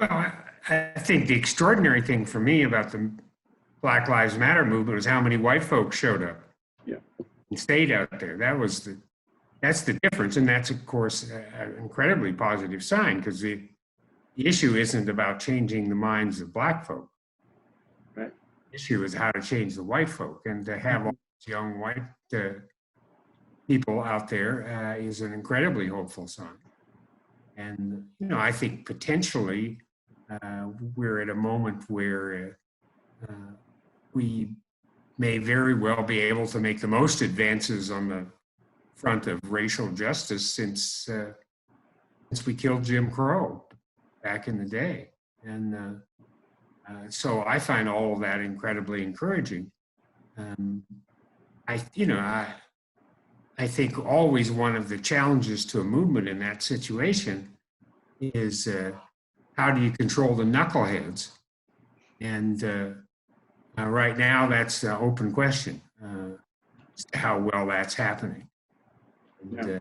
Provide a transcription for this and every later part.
Well, I think the extraordinary thing for me about the Black Lives Matter movement was how many white folks showed up Yeah. and stayed out there. That's the difference, and that's of course an incredibly positive sign because the issue isn't about changing the minds of black folk. Right. The issue is how to change the white folk, and to have all these young white people out there is an incredibly hopeful sign. And I think potentially we're at a moment where we may very well be able to make the most advances on the front of racial justice since we killed Jim Crow back in the day. And so I find all of that incredibly encouraging. I think always one of the challenges to a movement in that situation is how do you control the knuckleheads? And right now, that's an open question as to how well that's happening. And,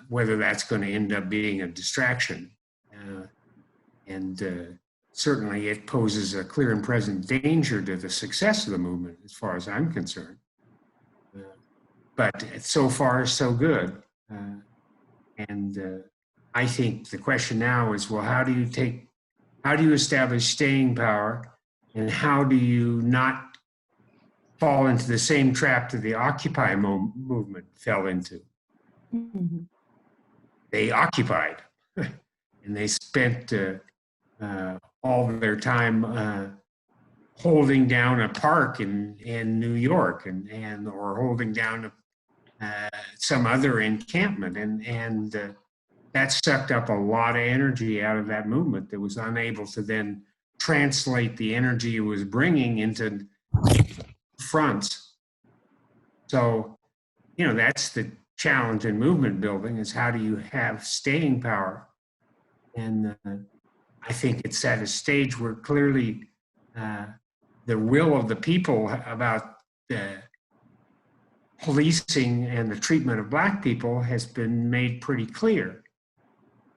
whether that's going to end up being a distraction. And certainly it poses a clear and present danger to the success of the movement, as far as I'm concerned. But so far, so good. And I think the question now is, well, how do you establish staying power, and how do you not fall into the same trap that the Occupy movement fell into? Mm-hmm. They occupied, and they spent all of their time holding down a park in New York, or holding down some other encampment, and that sucked up a lot of energy out of that movement that was unable to then translate the energy it was bringing into fronts. So, that's the challenge in movement building, is how do you have staying power? And I think it's at a stage where clearly the will of the people about the policing and the treatment of black people has been made pretty clear.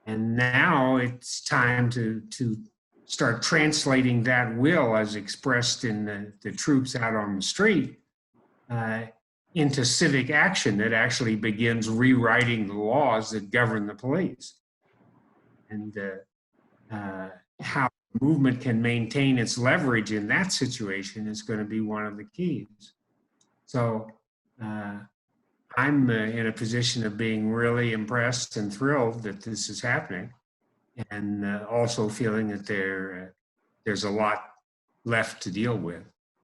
And now it's time to start translating that will as expressed in the troops out on the street into civic action that actually begins rewriting the laws that govern the police. And how the movement can maintain its leverage in that situation is going to be one of the keys. So I'm in a position of being really impressed and thrilled that this is happening, and also feeling that there's a lot left to deal with.